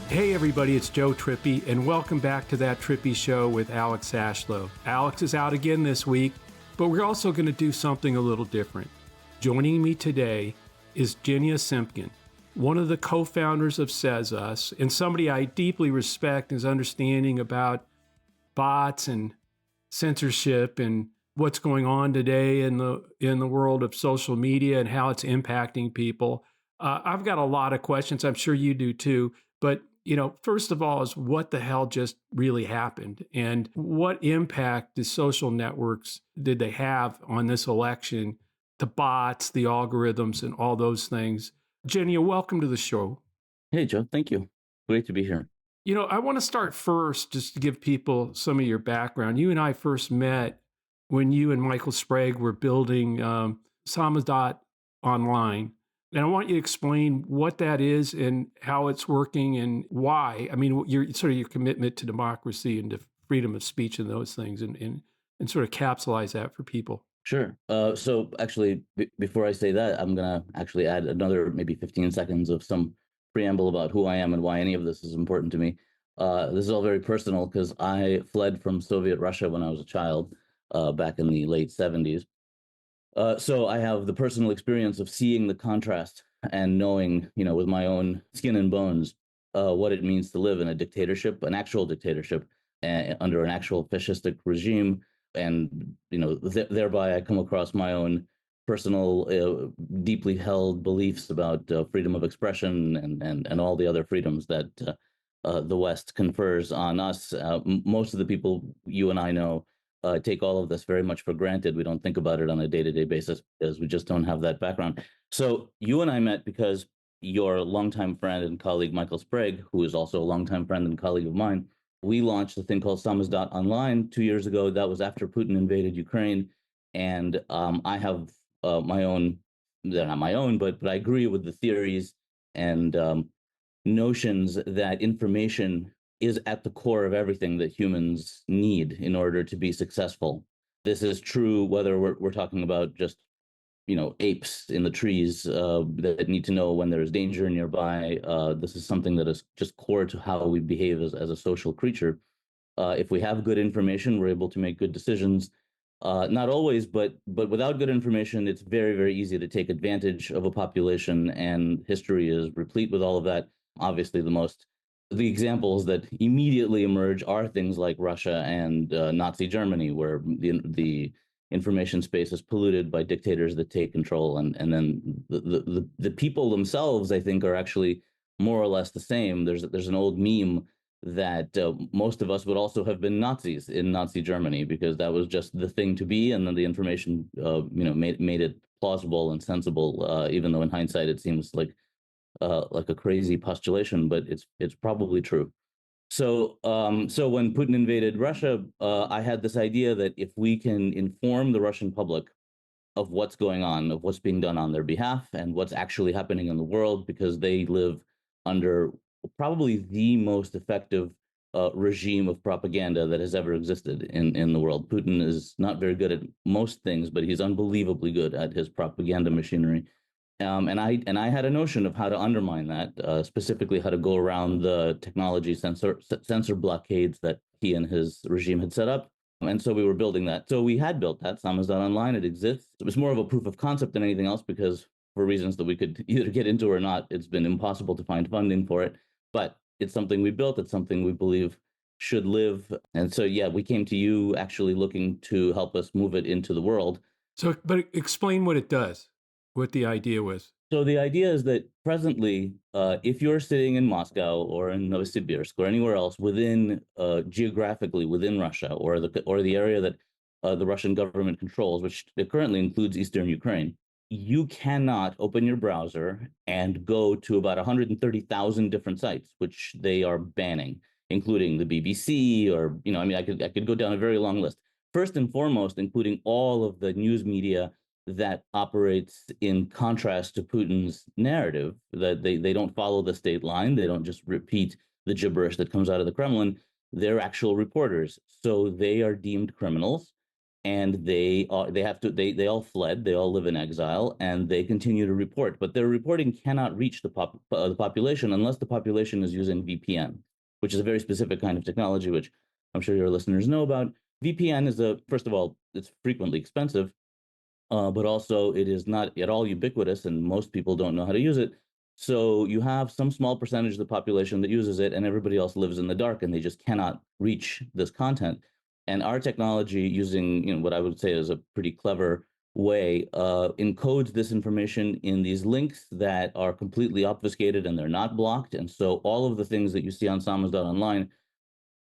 Hey everybody, it's Joe Trippi, and welcome back to That Trippi Show with Alex Ashlow. Alex is out again this week, but we're also going to do something a little different. Joining me today is Yevgeny Simkin, one of the co-founders of Says Us, and somebody I deeply respect his understanding about bots and censorship and what's going on today in the world of social media and how it's impacting people. I've got a lot of questions. I'm sure you do too. But, first of all, is what the hell just really happened? And what impact the social networks did they have on this election? The bots, the algorithms, and all those things. Jenny, welcome to the show. Hey, Joe. Thank you. Great to be here. I want to start first just to give people some of your background. You and I first met when you and Michael Sprague were building Samizdat Online. And I want you to explain what that is and how it's working and why. I mean, your commitment to democracy and to freedom of speech and those things, and sort of capsulize that for people. Sure. So actually, before I say that, I'm going to actually add another maybe 15 seconds of some preamble about who I am and why any of this is important to me. This is all very personal because I fled from Soviet Russia when I was a child back in the late 70s. So I have the personal experience of seeing the contrast and knowing, with my own skin and bones, what it means to live in a dictatorship, an actual dictatorship, under an actual fascistic regime. And, thereby I come across my own personal, deeply held beliefs about freedom of expression and all the other freedoms that the West confers on us. Most of the people you and I know take all of this very much for granted. We don't think about it on a day-to-day basis because we just don't have that background. So you and I met because your longtime friend and colleague, Michael Sprague, who is also a longtime friend and colleague of mine, we launched a thing called Samizdat Online 2 years ago. That was after Putin invaded Ukraine. And I have my own, they're not my own, but I agree with the theories and notions that information is at the core of everything that humans need in order to be successful. This is true whether we're talking about just, apes in the trees that need to know when there's danger nearby. This is something that is just core to how we behave as a social creature. If we have good information, we're able to make good decisions. Not always, but without good information, it's very, very easy to take advantage of a population, and history is replete with all of that. Obviously, the examples that immediately emerge are things like Russia and Nazi Germany, where the information space is polluted by dictators that take control, and then the people themselves, I think, are actually more or less the same. There's an old meme that most of us would also have been Nazis in Nazi Germany because that was just the thing to be, and then the information made it plausible and sensible, even though in hindsight it seems like a crazy postulation, but it's probably true. So when Putin invaded Russia, I had this idea that if we can inform the Russian public of what's going on, of what's being done on their behalf, and what's actually happening in the world, because they live under probably the most effective regime of propaganda that has ever existed in the world. Putin is not very good at most things, but he's unbelievably good at his propaganda machinery. And I had a notion of how to undermine that, specifically how to go around the technology censor blockades that he and his regime had set up. And so we were building that. So we had built that, Samizdat Online. It exists. It was more of a proof of concept than anything else because for reasons that we could either get into or not, it's been impossible to find funding for it. But it's something we built. It's something we believe should live. And so, yeah, we came to you actually looking to help us move it into the world. So, but explain what it does, what the idea was. So the idea is that presently, if you're sitting in Moscow or in Novosibirsk or anywhere else within geographically within Russia or the area that the Russian government controls, which currently includes Eastern Ukraine, you cannot open your browser and go to about 130,000 different sites, which they are banning, including the BBC or I could go down a very long list. First and foremost, including all of the news media that operates in contrast to Putin's narrative, that they don't follow the state line. They don't just repeat the gibberish that comes out of the Kremlin. They're actual reporters. So they are deemed criminals. and they all fled, they all live in exile, and they continue to report, but their reporting cannot reach the population unless the population is using VPN, which is a very specific kind of technology, which I'm sure your listeners know about. VPN is first of all, it's frequently expensive, but also it is not at all ubiquitous, and most people don't know how to use it. So you have some small percentage of the population that uses it, and everybody else lives in the dark, and they just cannot reach this content. And our technology, using what I would say is a pretty clever way, encodes this information in these links that are completely obfuscated and they're not blocked. And so all of the things that you see on Samizdat.online,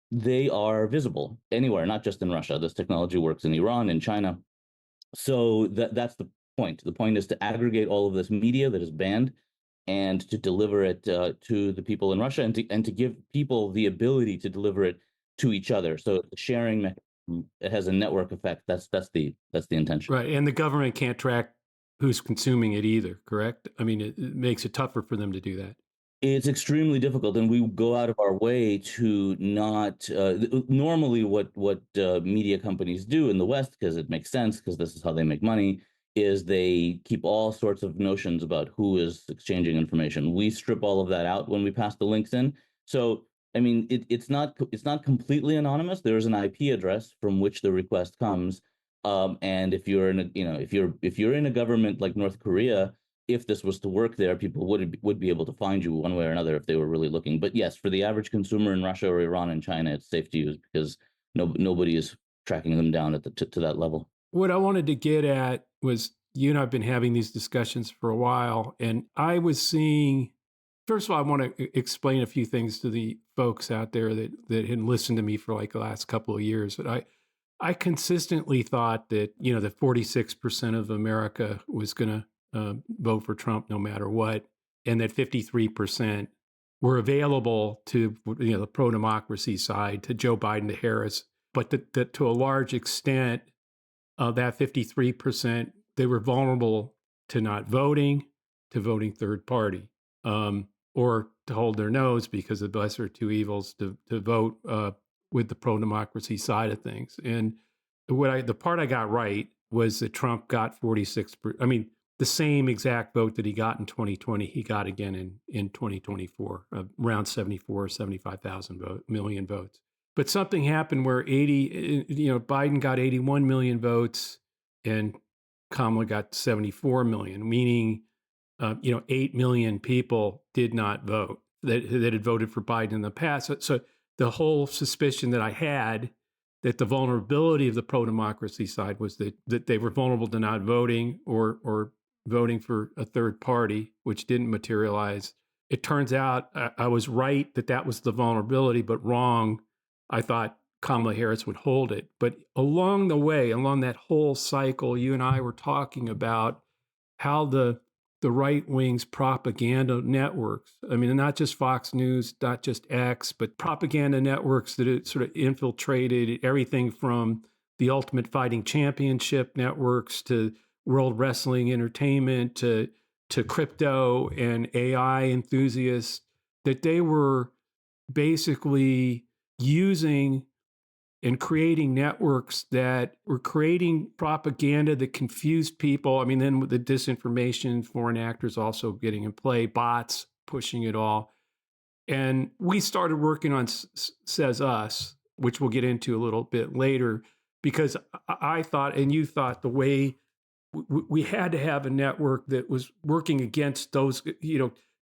they are visible anywhere, not just in Russia. This technology works in Iran, in China. So that's the point. The point is to aggregate all of this media that is banned and to deliver it to the people in Russia, and to give people the ability to deliver it to each other. So the sharing mechanism, it has a network effect. That's the intention. Right, and the government can't track who's consuming it either. Correct? I mean, it makes it tougher for them to do that. It's extremely difficult, and we go out of our way to not. Normally, what media companies do in the West, because it makes sense, because this is how they make money, is they keep all sorts of notions about who is exchanging information. We strip all of that out when we pass the links in. So, I mean, it's not completely anonymous. There is an IP address from which the request comes, and if you're in if you're in a government like North Korea, if this was to work there, people would be able to find you one way or another if they were really looking. But yes, for the average consumer in Russia or Iran and China, it's safe to use because nobody is tracking them down at to that level. What I wanted to get at was, you and I have been having these discussions for a while, and I was seeing. First of all, I want to explain a few things to the folks out there that had listened to me for like the last couple of years. But I consistently thought that that 46% of America was going to vote for Trump no matter what, and that 53% were available to the pro-democracy side, to Joe Biden, to Harris, but that to a large extent of that 53%, they were vulnerable to not voting, to voting third party, or to hold their nose because the lesser of two evils, to vote with the pro-democracy side of things. And the part I got right was that Trump got 46%. I mean, the same exact vote that he got in 2020, he got again in 2024, around 74 or 75,000 million votes. But something happened where Biden got 81 million votes and Kamala got 74 million, meaning 8 million people did not vote that had voted for Biden in the past. So the whole suspicion that I had that the vulnerability of the pro-democracy side was that they were vulnerable to not voting or voting for a third party, which didn't materialize. It turns out I was right that was the vulnerability, but wrong. I thought Kamala Harris would hold it. But along the way, along that whole cycle, you and I were talking about how the right wing's propaganda networks, I mean, not just Fox News, not just X, but propaganda networks that it sort of infiltrated everything from the Ultimate Fighting Championship networks to World Wrestling Entertainment to crypto and AI enthusiasts, that they were basically using and creating networks that were creating propaganda that confused people. I mean, then with the disinformation, foreign actors also getting in play, bots pushing it all. And we started working on Says Us, which we'll get into a little bit later, because I thought, and you thought, the way we had to have a network that was working against those,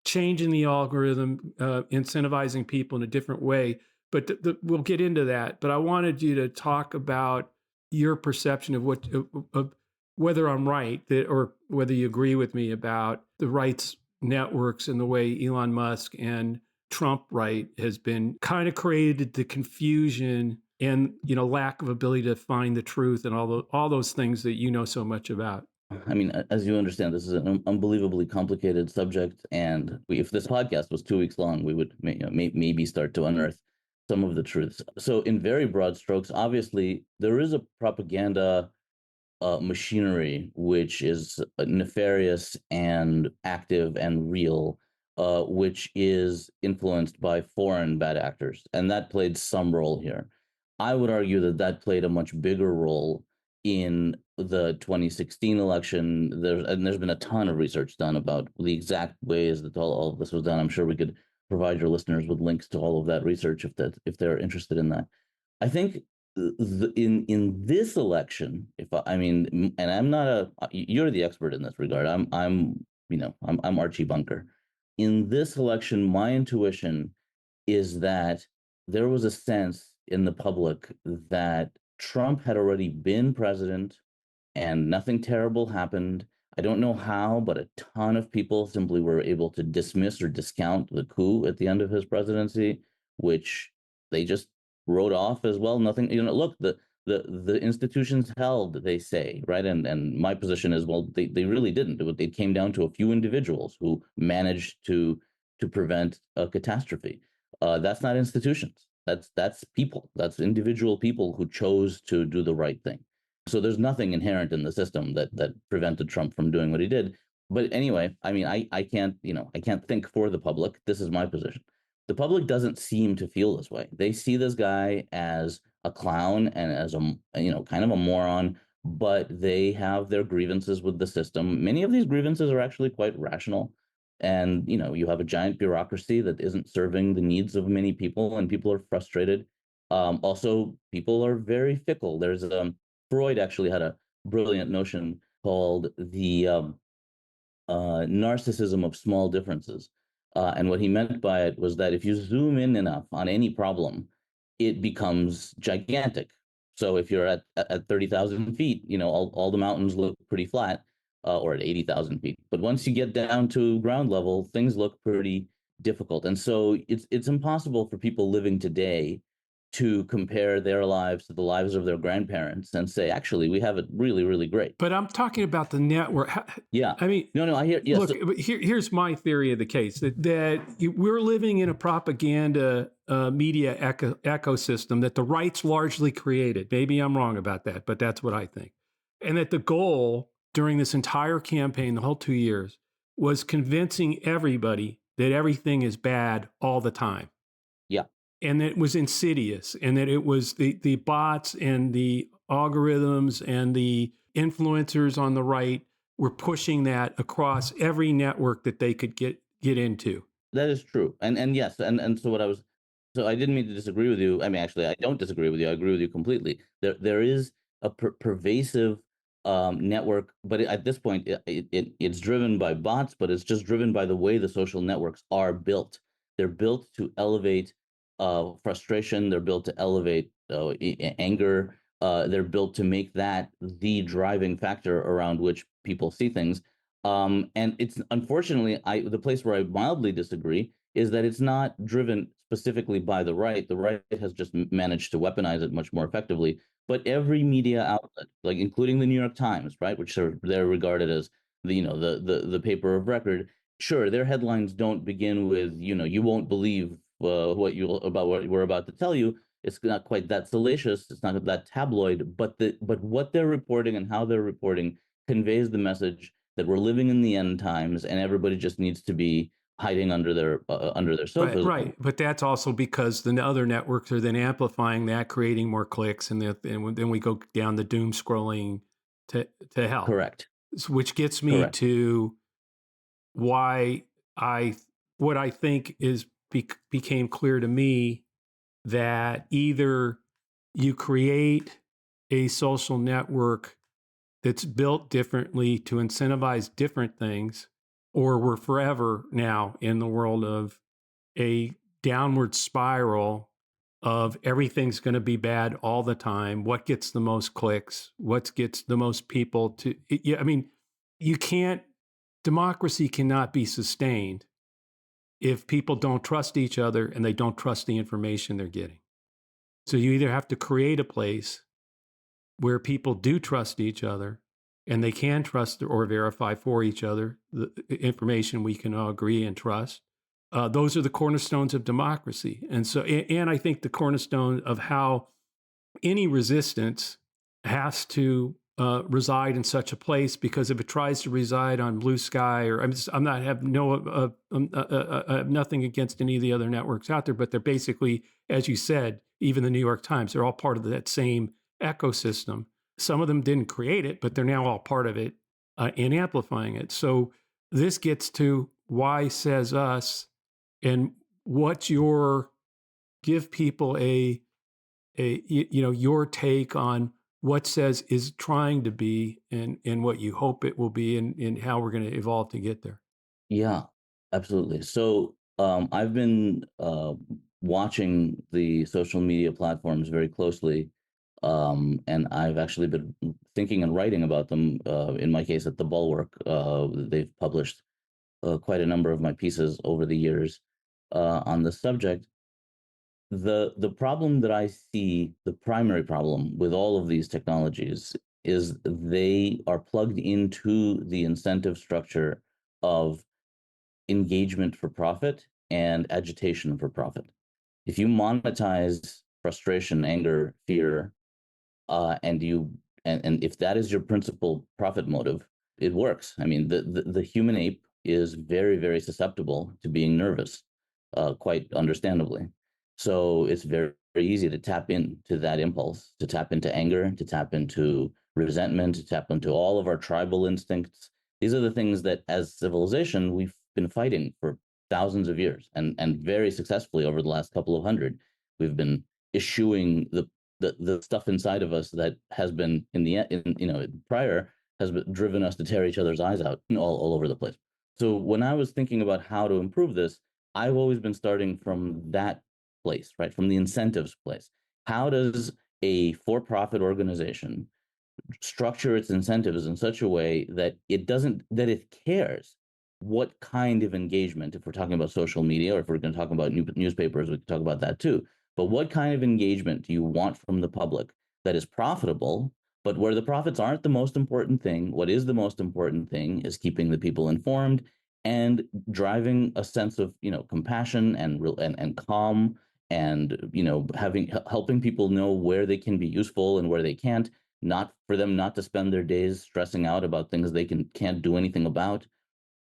changing the algorithm, incentivizing people in a different way. But we'll get into that. But I wanted you to talk about your perception of whether I'm right, or whether you agree with me about the rights networks and the way Elon Musk and Trump right has been kind of created the confusion and lack of ability to find the truth and all those things that you know so much about. I mean, as you understand, this is an unbelievably complicated subject, and if this podcast was 2 weeks long, we would maybe start to unearth some of the truths. So, in very broad strokes, obviously, there is a propaganda machinery which is nefarious and active and real, which is influenced by foreign bad actors, and that played some role here. I would argue that played a much bigger role in the 2016 election. There's been a ton of research done about the exact ways that all of this was done. I'm sure we could provide your listeners with links to all of that research if they're interested in that. I think in this election, and I'm not you're the expert in this regard. I'm Archie Bunker. In this election, my intuition is that there was a sense in the public that Trump had already been president and nothing terrible happened. I don't know how, but a ton of people simply were able to dismiss or discount the coup at the end of his presidency, which they just wrote off as well. Nothing, look, the institutions held, they say, right? And my position is, well, they really didn't. It came down to a few individuals who managed to prevent a catastrophe. That's not institutions. That's people. That's individual people who chose to do the right thing. So there's nothing inherent in the system that prevented Trump from doing what he did. But anyway, I can't think for the public. This is my position. The public doesn't seem to feel this way. They see this guy as a clown and as a kind of a moron, but they have their grievances with the system. Many of these grievances are actually quite rational. And you have a giant bureaucracy that isn't serving the needs of many people, and people are frustrated. Also, people are very fickle. There's Freud actually had a brilliant notion called the narcissism of small differences. And what he meant by it was that if you zoom in enough on any problem, it becomes gigantic. So if you're at 30,000 feet, all the mountains look pretty flat, or at 80,000 feet. But once you get down to ground level, things look pretty difficult. And so it's impossible for people living today to compare their lives to the lives of their grandparents and say, actually, we have it really, really great. But I'm talking about the network. Yeah. I mean, no, I hear. Yeah, look, here's my theory of the case that we're living in a propaganda media ecosystem that the right's largely created. Maybe I'm wrong about that, but that's what I think. And that the goal during this entire campaign, the whole 2 years, was convincing everybody that everything is bad all the time. Yeah. And that it was insidious, and that it was the bots and the algorithms and the influencers on the right were pushing that across every network that they could get into. That is true. And yes, and so I didn't mean to disagree with you. I mean, actually, I don't disagree with you. I agree with you completely. There is a pervasive network, but at this point, it's driven by bots, but it's just driven by the way the social networks are built. They're built to elevate frustration. They're built to elevate anger. They're built to make that the driving factor around which people see things. And it's unfortunately, the place where I mildly disagree is that it's not driven specifically by the right. The right has just managed to weaponize it much more effectively. But every media outlet, like including the New York Times, right, which they're regarded as the paper of record. Sure, their headlines don't begin with you won't believe about what we're about to tell you. It's not quite that salacious. It's not that tabloid. But what they're reporting and how they're reporting conveys the message that we're living in the end times, and everybody just needs to be hiding under their sofas. Right. But that's also because the other networks are then amplifying that, creating more clicks, and then we go down the doom scrolling to hell. Correct. Which gets me to why what I think became clear to me, that either you create a social network that's built differently to incentivize different things, or we're forever now in the world of a downward spiral of everything's going to be bad all the time. What gets the most clicks? What gets the most people to? I mean, democracy cannot be sustained if people don't trust each other and they don't trust the information they're getting. So you either have to create a place where people do trust each other and they can trust or verify for each other the information we can all agree and trust. Those are the cornerstones of democracy. And I think the cornerstone of how any resistance has to reside in such a place, because if it tries to reside on blue sky, or I have nothing against any of the other networks out there, but they're basically, as you said, even the New York Times, they're all part of that same ecosystem. some of them didn't create it, but they're now all part of it and amplifying it. So this gets to why says us, and what's your give people your take on what says is trying to be and what you hope it will be and how we're going to evolve to get there. Yeah, absolutely. So I've been watching the social media platforms very closely, and I've actually been thinking and writing about them. In my case, at the Bulwark, they've published quite a number of my pieces over the years on the subject. The problem that I see, the primary problem with all of these technologies, is they are plugged into the incentive structure of engagement for profit and agitation for profit. If you monetize frustration, anger, fear, and if that is your principal profit motive, it works. I mean, the human ape is very, very susceptible to being nervous, quite understandably. So it's very, very easy to tap into that impulse, to tap into anger, to tap into resentment, to tap into all of our tribal instincts. These are the things that, as civilization, we've been fighting for thousands of years, and very successfully over the last couple of hundred. We've been eschewing the stuff inside of us that has been prior has been driven us to tear each other's eyes out all over the place. So when I was thinking about how to improve this, I've always been starting from that place, right? From the incentives place. How does a for-profit organization structure its incentives in such a way that it cares what kind of engagement, if we're talking about social media, or if we're going to talk about newspapers, we can talk about that too. But what kind of engagement do you want from the public that is profitable, but where the profits aren't the most important thing? What is the most important thing is keeping the people informed and driving a sense of compassion and calm, and helping people know where they can be useful and where they can't, not for them not to spend their days stressing out about things they can't do anything about,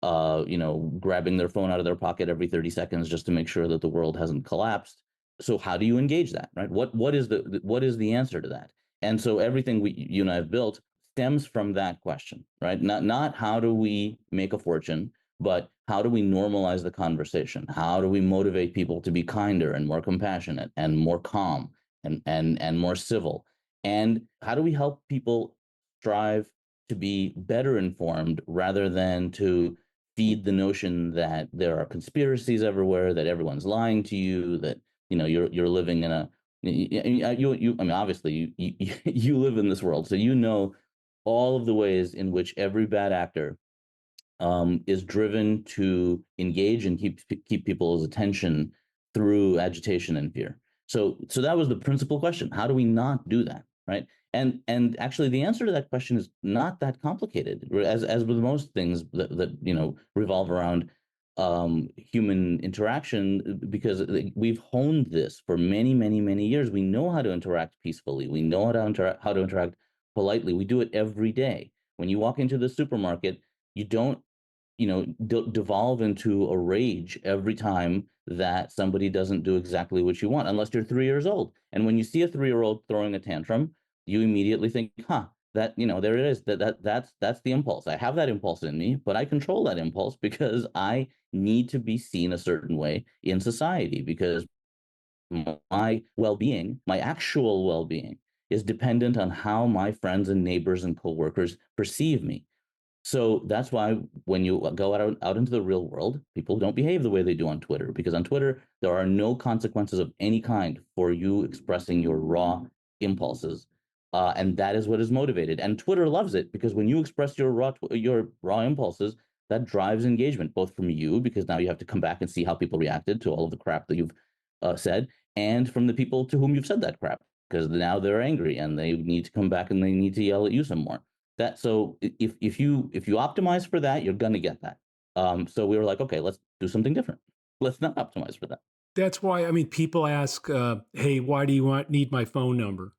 grabbing their phone out of their pocket every 30 seconds just to make sure that the world hasn't collapsed. So how do you engage that, right? What is the answer to that? And so everything you and I have built stems from that question, right? Not how do we make a fortune, but how do we normalize the conversation? How do we motivate people to be kinder and more compassionate and more calm and more civil? And how do we help people strive to be better informed rather than to feed the notion that there are conspiracies everywhere, that everyone's lying to you, that you're living in a I mean, obviously you live in this world, so all of the ways in which every bad actor is driven to engage and keep people's attention through agitation and fear. So that was the principal question. How do we not do that, right? And actually, the answer to that question is not that complicated, as with most things that revolve around human interaction, because we've honed this for many, many, many years. We know how to interact peacefully. We know how to interact politely. We do it every day. When you walk into the supermarket, you don't devolve into a rage every time that somebody doesn't do exactly what you want, unless you're 3 years old. And when you see a 3-year-old throwing a tantrum, you immediately think, that there it is. That's the impulse. I have that impulse in me, but I control that impulse because I need to be seen a certain way in society, because my well-being, my actual well-being, is dependent on how my friends and neighbors and coworkers perceive me. So that's why when you go out into the real world, people don't behave the way they do on Twitter, because on Twitter, there are no consequences of any kind for you expressing your raw impulses. And that is what is motivated. And Twitter loves it, because when you express your raw impulses, that drives engagement, both from you, because now you have to come back and see how people reacted to all of the crap that you've said, and from the people to whom you've said that crap, because now they're angry and they need to come back and they need to yell at you some more. So if you optimize for that, you're gonna get that. So we were like, okay, let's do something different. Let's not optimize for that. That's why, I mean, people ask, hey, why do you need my phone number?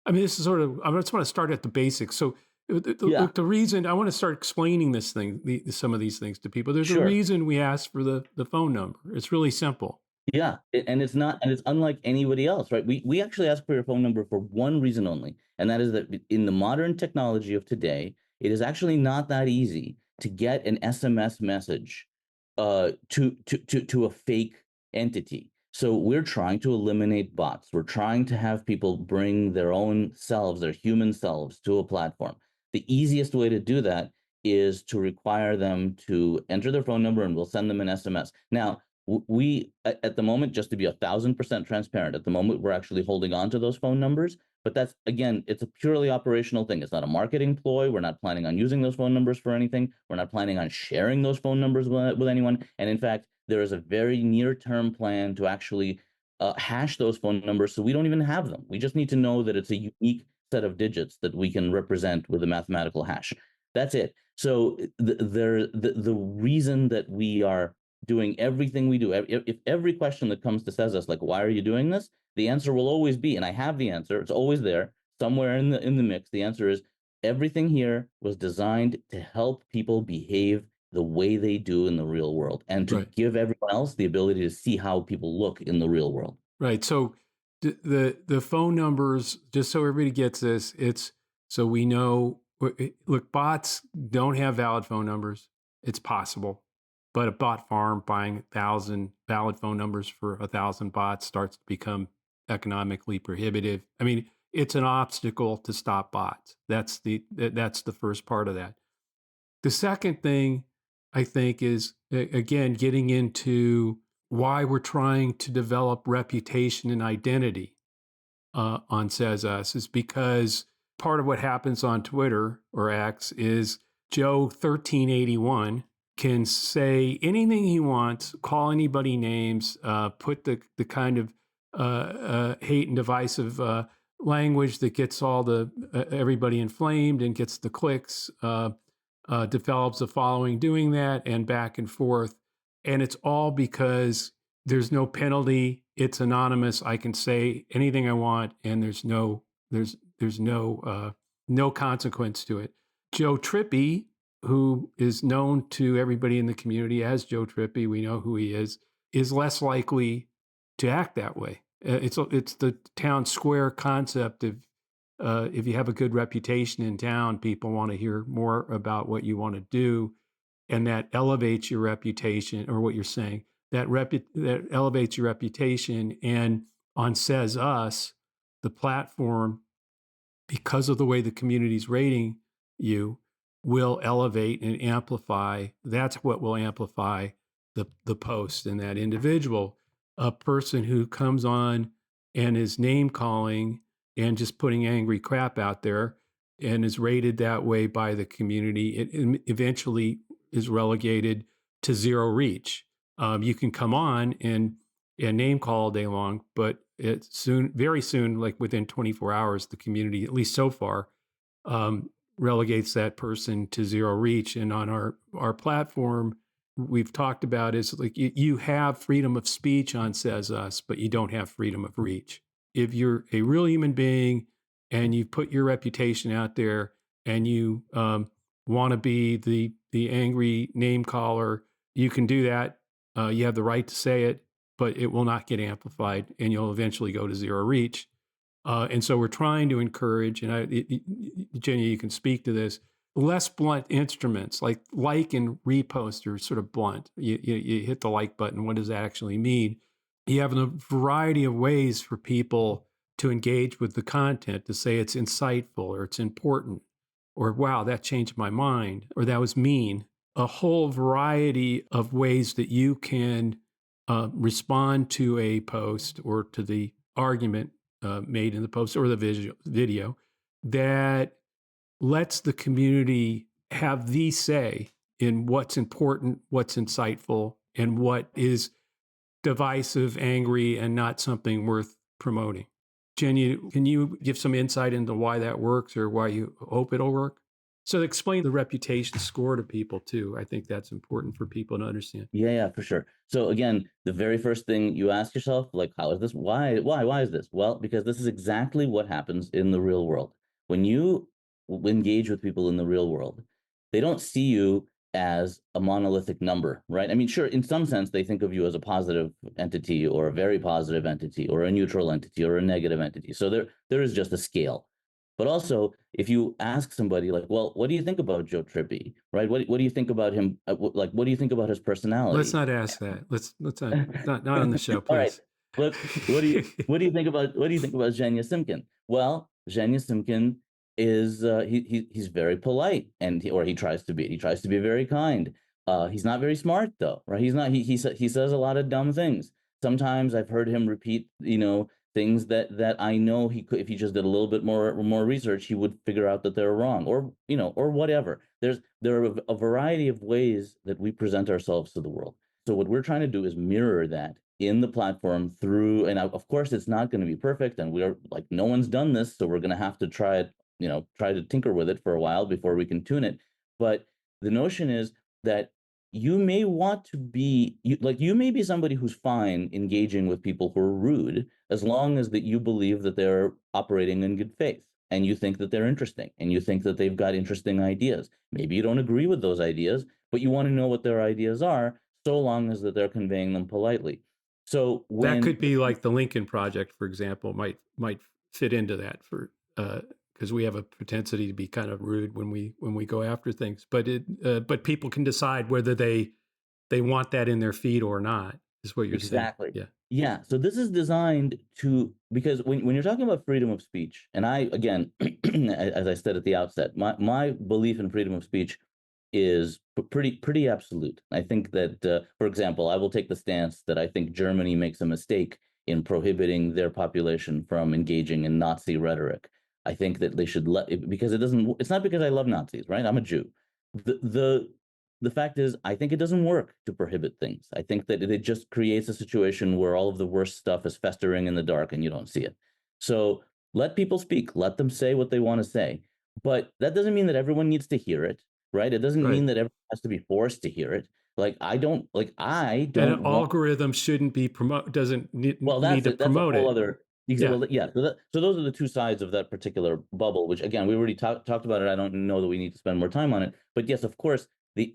I mean, this is I just want to start at the basics. So the reason I want to start explaining some of these things to people, there's a Sure. reason we ask for the phone number. It's really simple. Yeah, and it's not, and it's unlike anybody else, right? We actually ask for your phone number for one reason only, and that is that in the modern technology of today, it is actually not that easy to get an SMS message to a fake entity. So we're trying to eliminate bots. We're trying to have people bring their own selves, their human selves, to a platform. The easiest way to do that is to require them to enter their phone number, and we'll send them an SMS. Now, we at the moment, just to be 1,000% transparent, at the moment we're actually holding on to those phone numbers, but that's, again, it's a purely operational thing. It's not a marketing ploy. We're not planning on using those phone numbers for anything. We're not planning on sharing those phone numbers with anyone. And in fact, there is a very near term plan to actually hash those phone numbers, so we don't even have them. We just need to know that it's a unique set of digits that we can represent with a mathematical hash. That's it. So the reason that we are doing everything we do, if every question that comes to says us, like, why are you doing this, the answer will always be, and I have the answer, it's always there somewhere in the mix. The answer is, everything here was designed to help people behave the way they do in the real world, and to Right. give everyone else the ability to see how people look in the real world. Right. So the phone numbers, just so everybody gets this, it's so we know. Look, bots don't have valid phone numbers. It's possible, but a bot farm buying 1,000 valid phone numbers for 1,000 bots starts to become economically prohibitive. I mean, it's an obstacle to stop bots. That's the first part of that. The second thing I think is, again, getting into why we're trying to develop reputation and identity on Says Us is because part of what happens on Twitter or X is Joe 1381 can say anything he wants, call anybody names, put the kind of hate and divisive language that gets all the everybody inflamed and gets the clicks. Develops a following doing that, and back and forth. And it's all because there's no penalty. It's anonymous. I can say anything I want, and there's no consequence to it. Joe Trippi, who is known to everybody in the community as Joe Trippi, we know who he is less likely to act that way. It's the town square concept of if you have a good reputation in town, people want to hear more about what you want to do, and that elevates your reputation, or what you're saying. That elevates your reputation. And on Says Us, the platform, because of the way the community's rating you, will elevate and amplify. That's what will amplify the post and that individual. A person who comes on and is name calling and just putting angry crap out there and is rated that way by the community, it eventually is relegated to zero reach. You can come on and name call all day long, but it soon, very soon, like within 24 hours, the community, at least so far, relegates that person to zero reach. And on our platform, we've talked about is like you have freedom of speech on Says Us, but you don't have freedom of reach. If you're a real human being and you put your reputation out there and you want to be the angry name caller, you can do that. You have the right to say it, but it will not get amplified, and you'll eventually go to zero reach. And so we're trying to encourage, and Jenny, you can speak to this, less blunt instruments like and repost are sort of blunt. You hit the like button. What does that actually mean? You have a variety of ways for people to engage with the content, to say it's insightful or it's important or, wow, that changed my mind, or that was mean. A whole variety of ways that you can respond to a post or to the argument made in the post or the video that lets the community have the say in what's important, what's insightful, and what is divisive, angry, and not something worth promoting. Jenny, can you give some insight into why that works or why you hope it'll work? So explain the reputation score to people too. I think that's important for people to understand. Yeah, for sure. So again, the very first thing you ask yourself, like, how is this? Why is this? Well, because this is exactly what happens in the real world. When you engage with people in the real world, they don't see you as a monolithic number, right? I mean, sure, in some sense, they think of you as a positive entity or a very positive entity or a neutral entity or a negative entity. So there is just a scale. But also, if you ask somebody like, well, what do you think about Joe Trippi, right? What do you think about him? What do you think about his Let's personality? not ask that. Let's not on the show, All right. please. What do you think about Yevgeny Simkin? Well, Yevgeny Simkin is he's very polite, and he tries to be. He tries to be very kind. He's not very smart though, right? He's not. He says a lot of dumb things. Sometimes I've heard him repeat, things that I know he could, if he just did a little bit more research, he would figure out that they're wrong, or whatever. There are a variety of ways that we present ourselves to the world. So what we're trying to do is mirror that in the platform through, and of course it's not going to be perfect, and we're like, no one's done this, so we're going to have to try it, try to tinker with it for a while before we can tune it. But the notion is that you may want to be you may be somebody who's fine engaging with people who are rude, as long as that you believe that they're operating in good faith, and you think that they're interesting, and you think that they've got interesting ideas. Maybe you don't agree with those ideas, but you want to know what their ideas are, so long as that they're conveying them politely. So That when could be like the Lincoln Project, for example, might fit into that for because we have a propensity to be kind of rude when we go after things, but people can decide whether they want that in their feed or not. Is what you're saying? exactly, Yeah. yeah. So this is designed to, because when you're talking about freedom of speech, and I again, as I said at the outset, my belief in freedom of speech is pretty absolute. I think that, for example, I will take the stance that I think Germany makes a mistake in prohibiting their population from engaging in Nazi rhetoric. I think that they should because it doesn't. It's not because I love Nazis, right? I'm a Jew. The fact is, I think it doesn't work to prohibit things. I think that it just creates a situation where all of the worst stuff is festering in the dark and you don't see it. So let people speak. Let them say what they want to say. But that doesn't mean that everyone needs to hear it, right? It doesn't Right. mean that everyone has to be forced to hear it. I And an don't want. algorithm shouldn't be doesn't Well, need that's to it. That's a promote whole it. other. Yeah. Well, yeah. So those are the two sides of that particular bubble. Which again, we already talked about it. I don't know that we need to spend more time on it. But yes, of course, the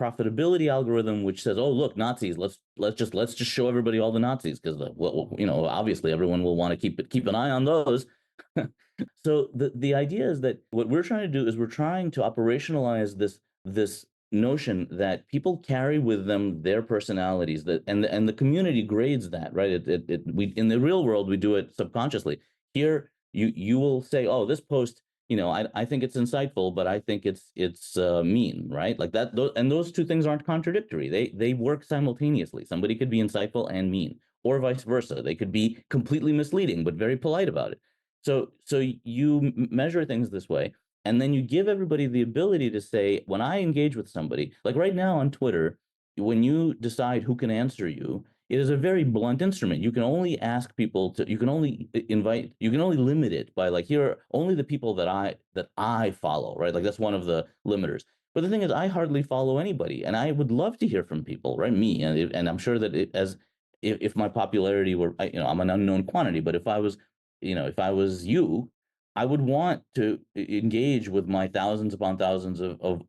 profitability algorithm, which says, oh look, Nazis. Let's just show everybody all the Nazis, because obviously everyone will want to keep an eye on those. So the idea is that what we're trying to do is we're trying to operationalize this notion that people carry with them their personalities, that and the community grades that, right. We, in the real world, we do it subconsciously. Here you will say, oh, this post, I think it's insightful, but I think it's mean, right? Like that. And those two things aren't contradictory. They work simultaneously. Somebody could be insightful and mean, or vice versa. They could be completely misleading but very polite about it. So you measure things this way, and then you give everybody the ability to say, when I engage with somebody, like right now on Twitter, when you decide who can answer you, it is a very blunt instrument. You can only ask people to, you can only invite, you can only limit it by, like, here are only the people that I follow, right? Like that's one of the limiters. But the thing is, I hardly follow anybody, and I would love to hear from people, right? Me, and I'm sure that if my popularity were, I'm an unknown quantity, but if I was you, I would want to engage with my thousands upon thousands of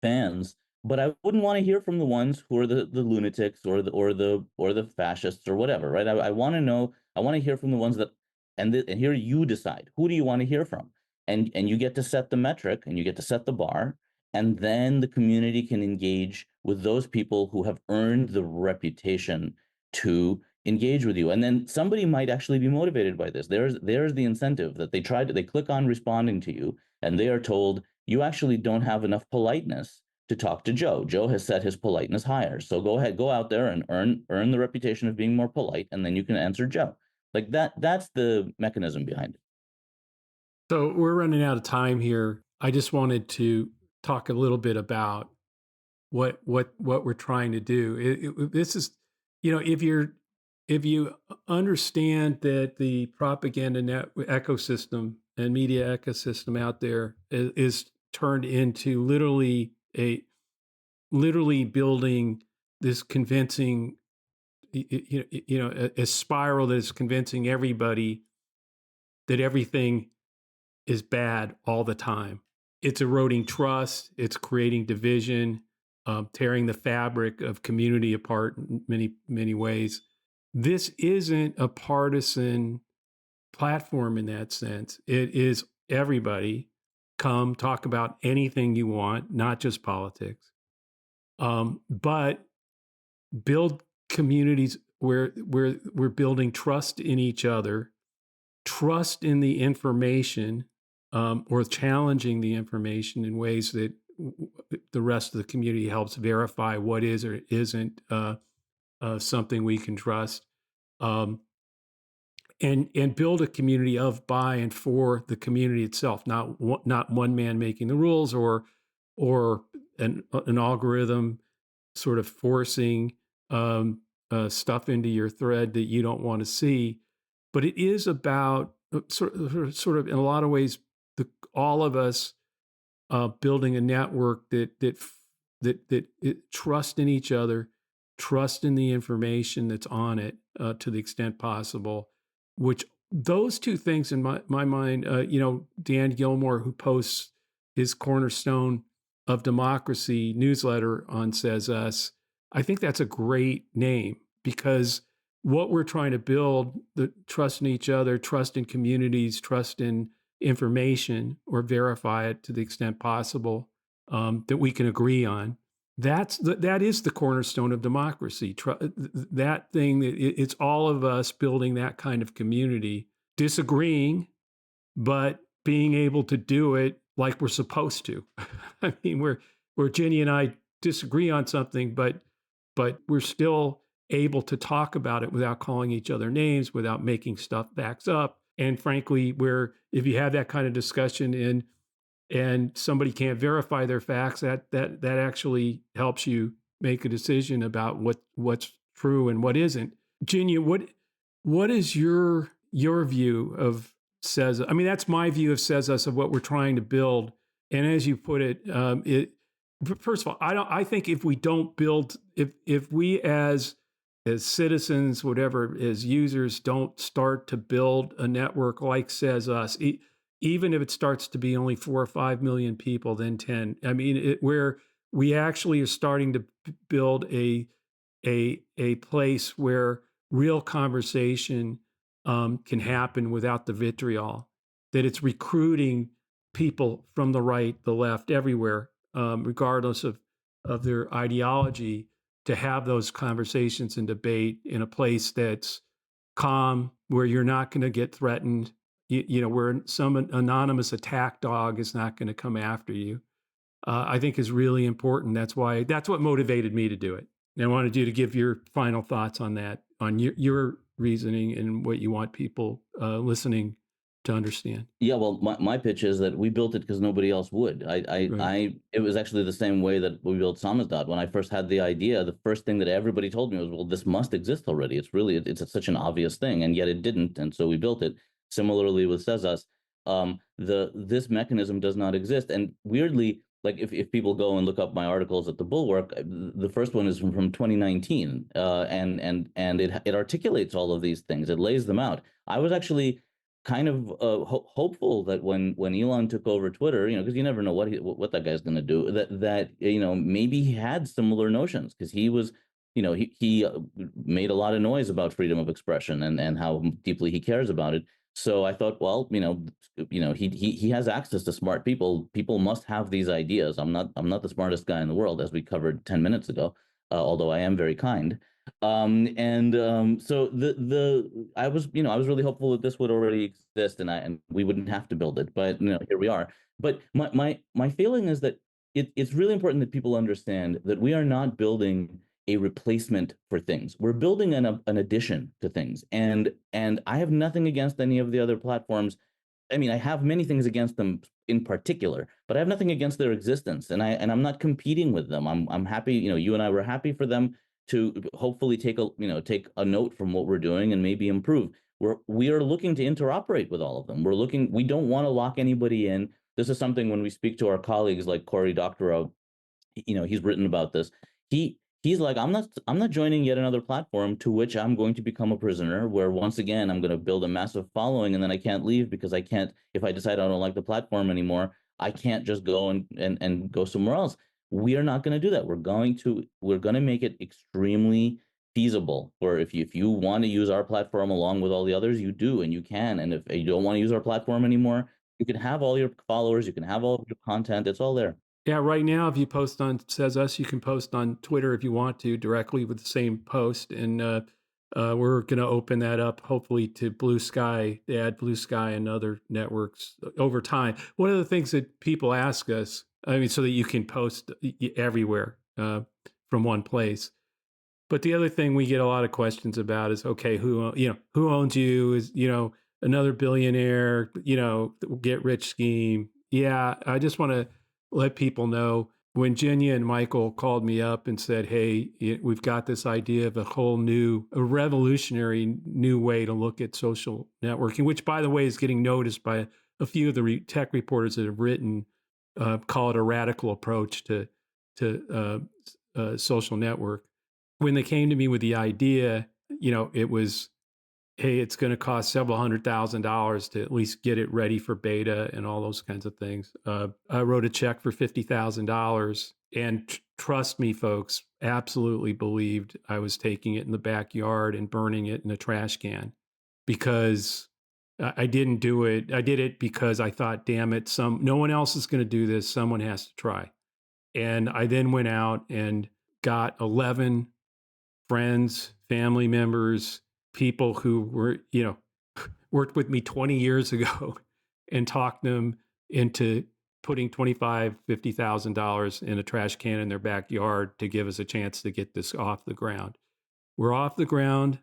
fans, but I wouldn't want to hear from the ones who are the lunatics or the fascists or whatever, right? I want to know. I want to hear from the ones that, and here you decide, who do you want to hear from, and you get to set the metric, and you get to set the bar, and then the community can engage with those people who have earned the reputation to engage with you. And then somebody might actually be motivated by this. There's the incentive that they click on responding to you, and they are told, you actually don't have enough politeness to talk to Joe. Joe has set his politeness higher. So go ahead, go out there and earn the reputation of being more polite, and then you can answer Joe. Like that's the mechanism behind it. So we're running out of time here. I just wanted to talk a little bit about what we're trying to do. This is, if you understand that the propaganda ecosystem and media ecosystem out there is turned into literally building this convincing, a spiral that is convincing everybody that everything is bad all the time. it's eroding trust. It's creating division, tearing the fabric of community apart in many ways. This isn't a partisan platform in that sense. It is everybody come talk about anything you want, not just politics, but build communities where we're building trust in each other, trust in the information, or challenging the information in ways that the rest of the community helps verify what is or isn't something we can trust. And build a community of, by, and for the community itself, not one man making the rules or an algorithm sort of forcing stuff into your thread that you don't want to see. But it is about sort of in a lot of ways, all of us building a network that trust in each other, trust in the information that's on it to the extent possible. Which those two things in my mind, Dan Gilmore, who posts his Cornerstone of Democracy newsletter on Says Us, I think that's a great name, because what we're trying to build, the trust in each other, trust in communities, trust in information, or verify it to the extent possible, that we can agree on. That is the cornerstone of democracy. That thing, it's all of us building that kind of community, disagreeing, but being able to do it like we're supposed to. I mean, where Ginny and I disagree on something, but we're still able to talk about it without calling each other names, without making stuff backs up. And frankly, where if you have that kind of discussion and somebody can't verify their facts, that actually helps you make a decision about what's true and what isn't. Ginya, what is your view of Says? I mean, that's my view of Says Us, of what we're trying to build. And as you put it, first of all, I think if we don't build, if we as citizens, whatever, as users, don't start to build a network like Says Us, even if it starts to be only 4 or 5 million people, then 10. I mean, where we actually are starting to build a place where real conversation can happen without the vitriol, that it's recruiting people from the right, the left, everywhere, regardless of their ideology, to have those conversations and debate in a place that's calm, where you're not going to get threatened, where some anonymous attack dog is not going to come after you, I think is really important. That's what motivated me to do it. And I wanted you to give your final thoughts on that, on your reasoning and what you want people listening to understand. Yeah, well, my pitch is that we built it because nobody else would. It was actually the same way that we built Samizdat. When I first had the idea, the first thing that everybody told me was, well, this must exist already. It's such an obvious thing, and yet it didn't. And so we built it. Similarly with Says Us, this mechanism does not exist. And weirdly, like if people go and look up my articles at the Bulwark, the first one is from 2019, and it articulates all of these things. It lays them out. I was actually kind of hopeful that when Elon took over Twitter, because you never know what that guy's going to do, that maybe he had similar notions, because he was, he made a lot of noise about freedom of expression and how deeply he cares about it. So I thought, well, he has access to smart people. People must have these ideas. I'm not the smartest guy in the world, as we covered 10 minutes ago, although I am very kind. So I was really hopeful that this would already exist and we wouldn't have to build it, but here we are. But my feeling is that it's really important that people understand that we are not building a replacement for things. We're building an addition to things. And I have nothing against any of the other platforms. I mean, I have many things against them in particular, but I have nothing against their existence. And I'm not competing with them. I'm happy, you and I were happy for them to hopefully take a note from what we're doing and maybe improve. We are looking to interoperate with all of them. We don't want to lock anybody in. This is something when we speak to our colleagues like Cory Doctorow, he's written about this. He's like, I'm not joining yet another platform to which I'm going to become a prisoner, where once again I'm going to build a massive following and then I can't leave because I can't, if I decide I don't like the platform anymore, I can't just go and go somewhere else. We are not going to do that. We're going to make it extremely feasible. Or if you want to use our platform along with all the others, you do and you can. And if you don't want to use our platform anymore, you can have all your followers, you can have all of your content. It's all there. Yeah, right now, if you post on Says Us, you can post on Twitter if you want to directly with the same post. And we're going to open that up, hopefully, to Blue Sky, add Blue Sky and other networks over time. One of the things that people ask us, I mean, so that you can post everywhere from one place. But the other thing we get a lot of questions about is, okay, who owns you? Is, another billionaire, get rich scheme. Yeah, I just want to let people know when Jenya and Michael called me up and said, hey, we've got this idea of a revolutionary new way to look at social networking, which, by the way, is getting noticed by a few of the tech reporters that have written, call it a radical approach to social network. When they came to me with the idea, it was, hey, it's going to cost several $100,000 to at least get it ready for beta and all those kinds of things. I wrote a check for $50,000 and trust me, folks, absolutely believed I was taking it in the backyard and burning it in a trash can because I didn't do it. I did it because I thought, damn it, no one else is going to do this. Someone has to try. And I then went out and got 11 friends, family members, people who were, worked with me 20 years ago and talked them into putting $50,000 in a trash can in their backyard to give us a chance to get this off the ground. We're off the ground.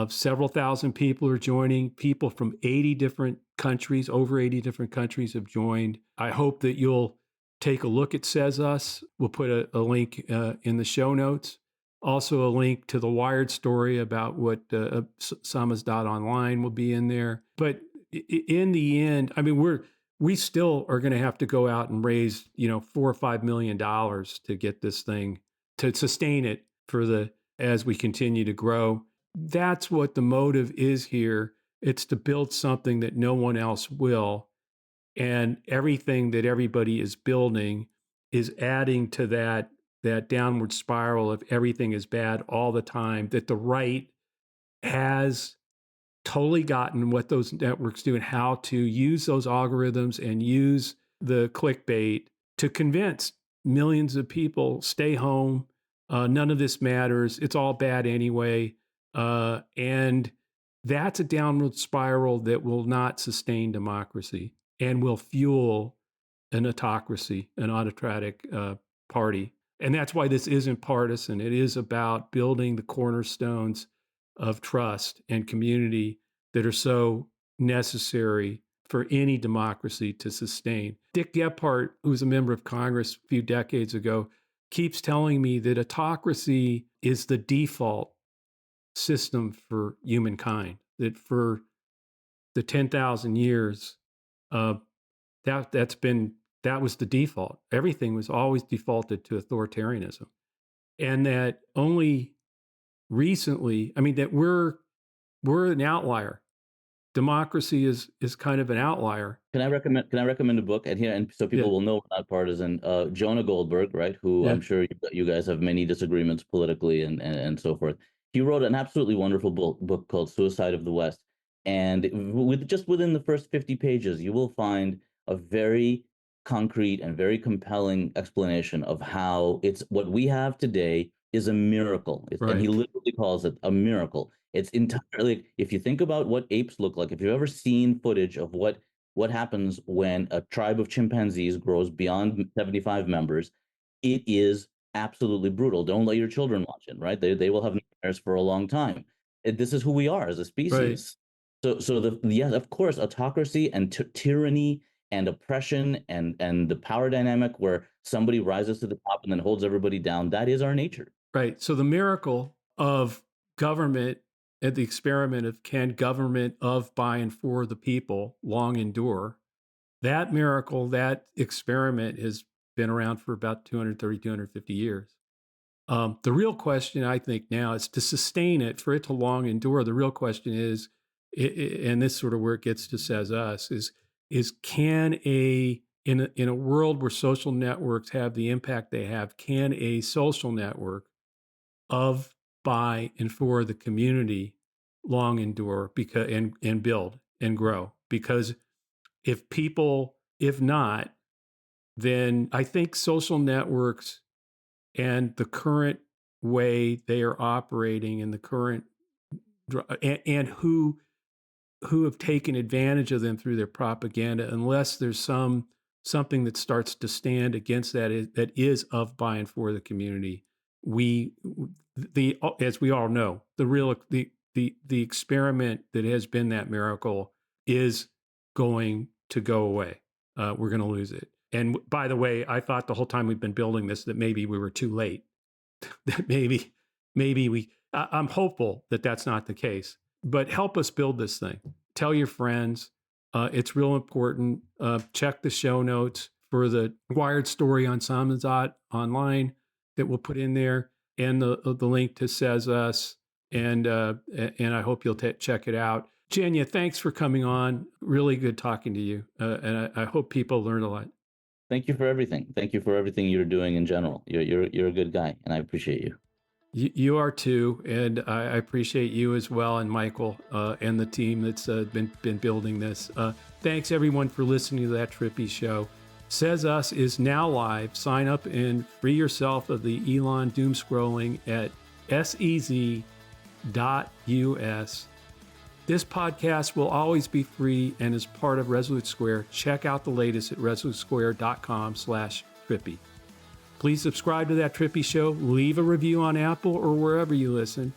Several thousand people are joining. People from 80 different countries, over 80 different countries have joined. I hope that you'll take a look at Says Us. We'll put a link in the show notes. Also, a link to the Wired story about what Samizdat.online will be in there. But in the end, I mean, we still are going to have to go out and raise, $4 or $5 million to get this thing, to sustain it as we continue to grow. That's what the motive is here. It's to build something that no one else will. And everything that everybody is building is adding to that downward spiral of everything is bad all the time, that the right has totally gotten what those networks do and how to use those algorithms and use the clickbait to convince millions of people, stay home, none of this matters, it's all bad anyway. And that's a downward spiral that will not sustain democracy and will fuel an autocracy, an autocratic party. And that's why this isn't partisan. It is about building the cornerstones of trust and community that are so necessary for any democracy to sustain. Dick Gephardt, who was a member of Congress a few decades ago, keeps telling me that autocracy is the default system for humankind, that for the 10,000 years, that was the default. Everything was always defaulted to authoritarianism. And that only recently, I mean, that we're an outlier. Democracy is kind of an outlier. Can I recommend a book? And so people will know we're not partisan. Jonah Goldberg, right? Who I'm sure you guys have many disagreements politically and so forth. He wrote an absolutely wonderful book called Suicide of the West. And within the first 50 pages, you will find a very concrete and very compelling explanation of how what we have today is a miracle. Right. And he literally calls it a miracle. It's entirely, if you think about what apes look like, if you've ever seen footage of what happens when a tribe of chimpanzees grows beyond 75 members, it is absolutely brutal. Don't let your children watch it, right? They will have nightmares for a long time. This is who we are as a species. Right. So yes, of course, autocracy and tyranny and oppression and the power dynamic where somebody rises to the top and then holds everybody down, that is our nature. Right. So the miracle of government and the experiment of can government of, by, and for the people long endure, that miracle, that experiment has been around for about 230, 250 years. The real question, I think, now is to sustain it, for it to long endure. The real question is, and this sort of where it gets to Says Us, is can a in a world where social networks have the impact they have, can a social network of, by, and for the community long endure because and build and grow? Because if not, then I think social networks and the current way they are operating and the current and who have taken advantage of them through their propaganda, unless there's something that starts to stand against that is of, by, and for the community, as we all know, the experiment that has been that miracle is going to go away. We're going to lose it. And by the way, I thought the whole time we've been building this that maybe we were too late. That I'm hopeful that that's not the case. But help us build this thing. Tell your friends. It's real important. Check the show notes for the Wired story on Samizdat online that we'll put in there, and the link to Says Us. And I hope you'll check it out. Jenya, thanks for coming on. Really good talking to you. And I hope people learn a lot. Thank you for everything. Thank you for everything you're doing in general. You're a good guy, and I appreciate you. You are too, and I appreciate you as well, and Michael and the team that's been building this. Thanks everyone for listening to That Trippi Show. Says Us is now live. Sign up and free yourself of the Elon doom scrolling at sez.us. This podcast will always be free and is part of Resolute Square. Check out the latest at resolutesquare.com/Trippi. Please subscribe to That Trippi Show. Leave a review on Apple or wherever you listen.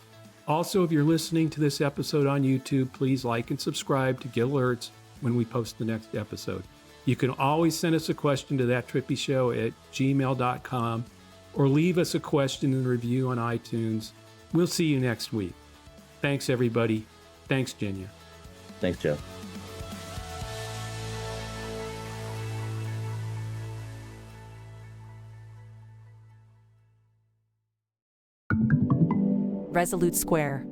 Also, if you're listening to this episode on YouTube, please like and subscribe to get alerts when we post the next episode. You can always send us a question to thattrippishow@gmail.com or leave us a question and review on iTunes. We'll see you next week. Thanks, everybody. Thanks, Jenya. Thanks, Joe. Resolute Square.